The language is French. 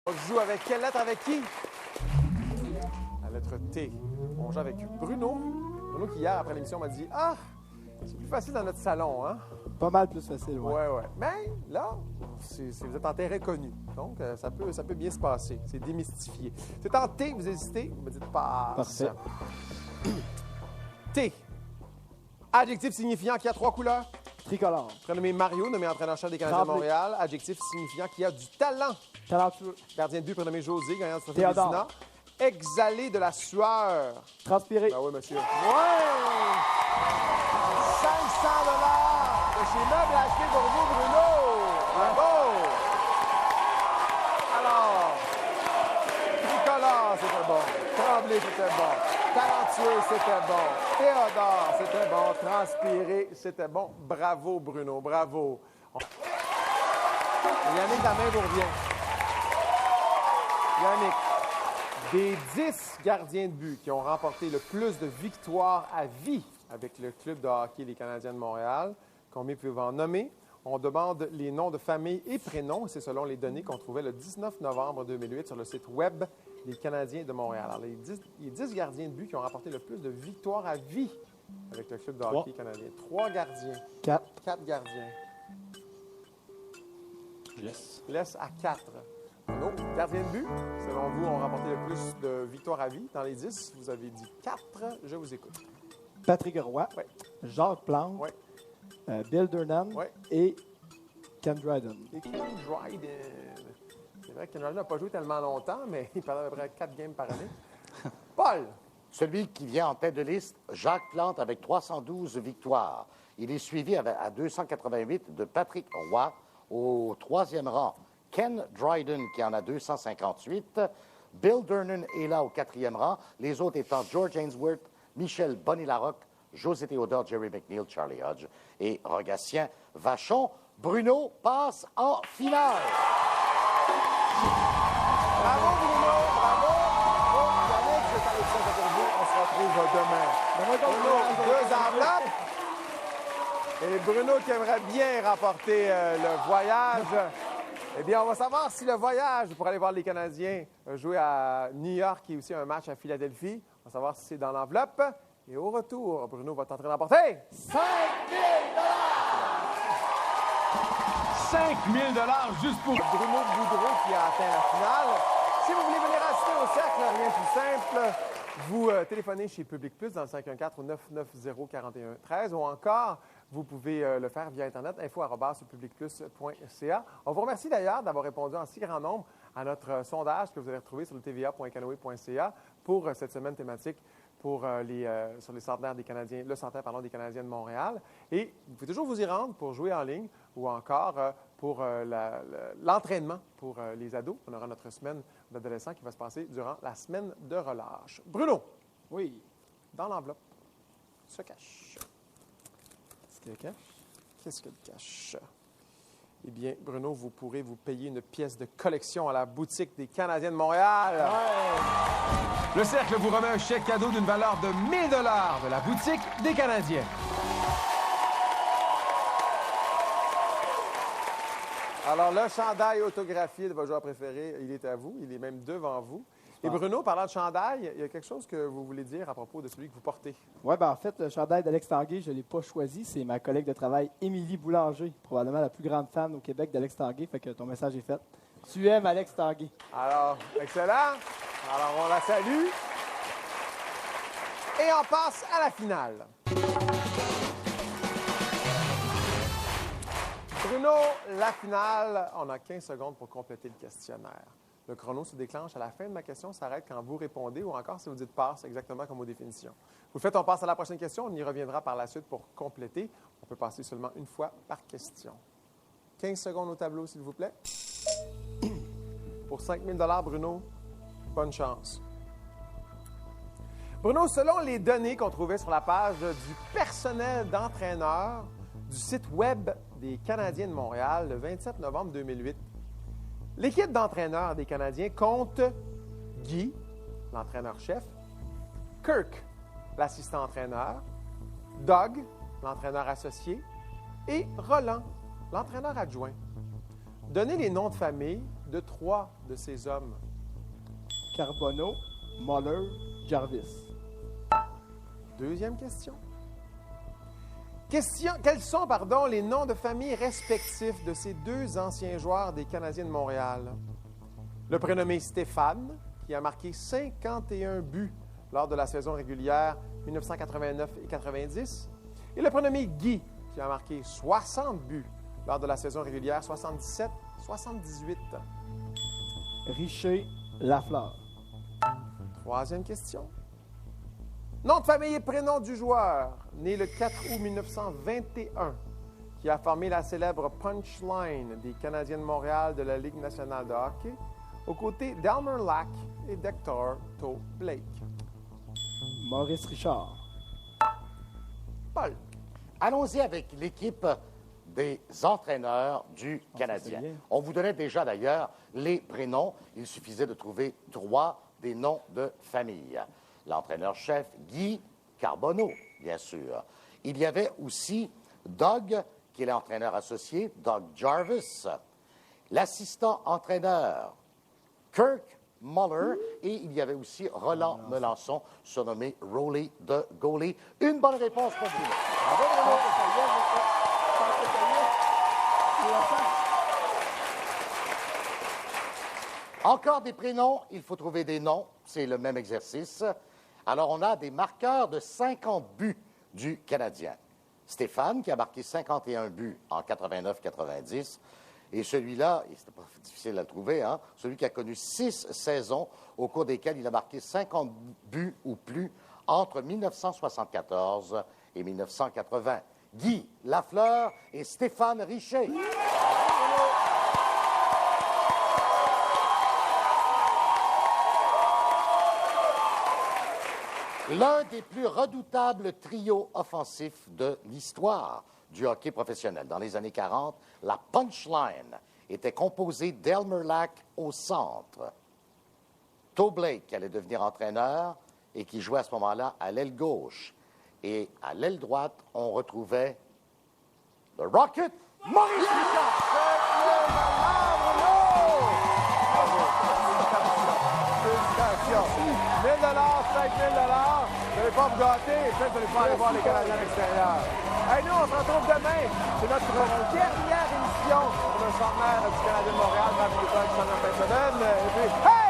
On joue avec quelle lettre, avec qui? La lettre T. On joue avec Bruno. Bruno qui, hier, après l'émission, m'a dit « Ah, c'est plus facile dans notre salon, hein? » Pas mal plus facile, oui. Ouais. Mais là, vous êtes en terrain connu. Donc, ça peut bien se passer. C'est démystifié. C'est en T, vous hésitez, vous me dites pas. Parfait. T. Adjectif signifiant qui a 3 couleurs. Tricolore. Prénommé Mario, nommé entraîneur-chef des Canadiens de Tremblay. Montréal. Adjectif signifiant qui a du talent. Talentueux. Gardien de but prénommé José, gagnant du trophée Théodore. Vézina. Exhaler de la sueur. Transpirer. Ben oui, monsieur. Ouais! 500 $ de chez Meubles achetés pour vous, Bruno. Bravo! Alors, Tricolore, c'était bon. Tremblay, c'était bon. Talentueux, c'était bon. Théodore, c'était bon. Transpirer, c'était bon. Bravo, Bruno. Bravo. Yannick, la main vous revient. Yannick, des 10 gardiens de but qui ont remporté le plus de victoires à vie avec le club de hockey des Canadiens de Montréal, combien pouvez-vous en nommer? On demande les noms de famille et prénoms. C'est selon les données qu'on trouvait le 19 novembre 2008 sur le site web des Canadiens de Montréal. Alors, les 10 gardiens de but qui ont remporté le plus de victoires à vie avec le club de hockey canadien. 3 gardiens. 4. 4 gardiens. Laisse à 4. Bruno, gardien de but, selon vous, ont remporté le plus de victoires à vie. Dans les 10, vous avez dit 4. Je vous écoute. Patrick Roy. Oui. Jacques Plante. Oui. Bill Durnan. Oui. Et Ken Dryden. Et Ken Dryden. C'est vrai que Ken Dryden n'a pas joué tellement longtemps, mais il perd à peu près 4 games par année. Paul. Celui qui vient en tête de liste, Jacques Plante, avec 312 victoires. Il est suivi à 288 de Patrick Roy. Au 3e rang, Ken Dryden, qui en a 258. Bill Durnan est là au 4e rang. Les autres étant George Ainsworth, Michel Bonny-Larocque, José Théodore, Jerry McNeil, Charlie Hodge et Rogatien Vachon. Bruno passe en finale. Bravo, Bruno. Bravo. Yannick, je t'en ça pour vous. On se retrouve demain. Bruno, 2 enveloppes. Et Bruno qui aimerait bien remporter le voyage. Eh bien, on va savoir si le voyage pour aller voir les Canadiens jouer à New York et aussi un match à Philadelphie. On va savoir si c'est dans l'enveloppe. Et au retour, Bruno va tenter d'emporter 5 000 5 000 $ juste pour... Bruno Boudreau qui a atteint la finale. Si vous voulez venir assister au cercle, rien de plus simple, vous téléphonez chez Public Plus dans le 514-990-4113 ou encore, vous pouvez le faire via Internet, info@publicplus.ca. On vous remercie d'ailleurs d'avoir répondu en si grand nombre à notre sondage que vous allez retrouver sur le tva.canoe.ca pour cette semaine thématique sur les centenaires des Canadiens, le centenaire des Canadiens de Montréal. Et vous pouvez toujours vous y rendre pour jouer en ligne ou encore pour l'entraînement pour les ados. On aura notre semaine d'adolescents qui va se passer durant la semaine de relâche. Bruno, Oui. dans l'enveloppe, se cache. Qu'est-ce qu'il y a, cache? Qu'est-ce qu'il cache? Eh bien, Bruno, vous pourrez vous payer une pièce de collection à la boutique des Canadiens de Montréal. Le Cercle vous remet un chèque cadeau d'une valeur de 1 000 $ de la boutique des Canadiens. Alors, le chandail autographié de votre joueur préféré, il est à vous. Il est même devant vous. Et Bruno, parlant de chandail, il y a quelque chose que vous voulez dire à propos de celui que vous portez. Oui, en fait, le chandail d'Alex Tanguay, je ne l'ai pas choisi. C'est ma collègue de travail, Émilie Boulanger, probablement la plus grande fan au Québec d'Alex Tanguay. Fait que ton message est fait. Tu aimes Alex Tanguay. Alors, excellent. Alors, on la salue. Et on passe à la finale. Bruno, la finale, on a 15 secondes pour compléter le questionnaire. Le chrono se déclenche à la fin de ma question, s'arrête quand vous répondez ou encore si vous dites passe, exactement comme aux définitions. Vous faites, on passe à la prochaine question, on y reviendra par la suite pour compléter. On peut passer seulement une fois par question. 15 secondes au tableau, s'il vous plaît. Pour 5 000 $, Bruno, bonne chance. Bruno, selon les données qu'on trouvait sur la page du personnel d'entraîneur du site web des Canadiens de Montréal, le 27 novembre 2008, l'équipe d'entraîneurs des Canadiens compte Guy, l'entraîneur-chef, Kirk, l'assistant-entraîneur, Doug, l'entraîneur associé, et Roland, l'entraîneur adjoint. Donnez les noms de famille de 3 de ces hommes? Carbonneau, Muller, Jarvis. Deuxième question. Quels sont les noms de famille respectifs de ces deux anciens joueurs des Canadiens de Montréal? Le prénommé Stéphane, qui a marqué 51 buts lors de la saison régulière 1989 et 90, et le prénommé Guy, qui a marqué 60 buts lors de la saison régulière 77-78. Richer, Lafleur. Troisième question. Nom de famille et prénom du joueur, né le 4 août 1921, qui a formé la célèbre punchline des Canadiens de Montréal de la Ligue nationale de hockey, aux côtés d'Elmer Lack et d'Hector Toe Blake. Maurice Richard. Paul. Allons-y avec l'équipe des entraîneurs du Canadien. On vous donnait déjà d'ailleurs les prénoms. Il suffisait de trouver 3 des noms de famille. L'entraîneur-chef, Guy Carbonneau, bien sûr. Il y avait aussi Doug, qui est l'entraîneur associé, Doug Jarvis. L'assistant-entraîneur, Kirk Muller. Et il y avait aussi Roland Melançon, surnommé Rolly de Goalie. Une bonne réponse pour vous. Encore des prénoms, il faut trouver des noms. C'est le même exercice. Alors, on a des marqueurs de 50 buts du Canadien. Stéphane, qui a marqué 51 buts en 89-90. Et celui-là, c'était pas difficile à trouver, hein? Celui qui a connu 6 saisons au cours desquelles il a marqué 50 buts ou plus entre 1974 et 1980. Guy Lafleur et Stéphane Richer. L'un des plus redoutables trios offensifs de l'histoire du hockey professionnel. Dans les années 40, la punchline était composée d'Elmer Lack au centre, Toe Blake, qui allait devenir entraîneur et qui jouait à ce moment-là à l'aile gauche. Et à l'aile droite, on retrouvait le Rocket, Maurice Richard. Félicitations. 1 000 $, 5 000 $. Vous n'allez pas vous gâter, et peut-être vous n'allez pas aller voir les Canadiens à l'extérieur. Hey, nous, on se retrouve demain. C'est notre dernière émission pour le centenaire du Canadien de Montréal. Marc-Antoine, Shannon Pensonen. Et puis, hey!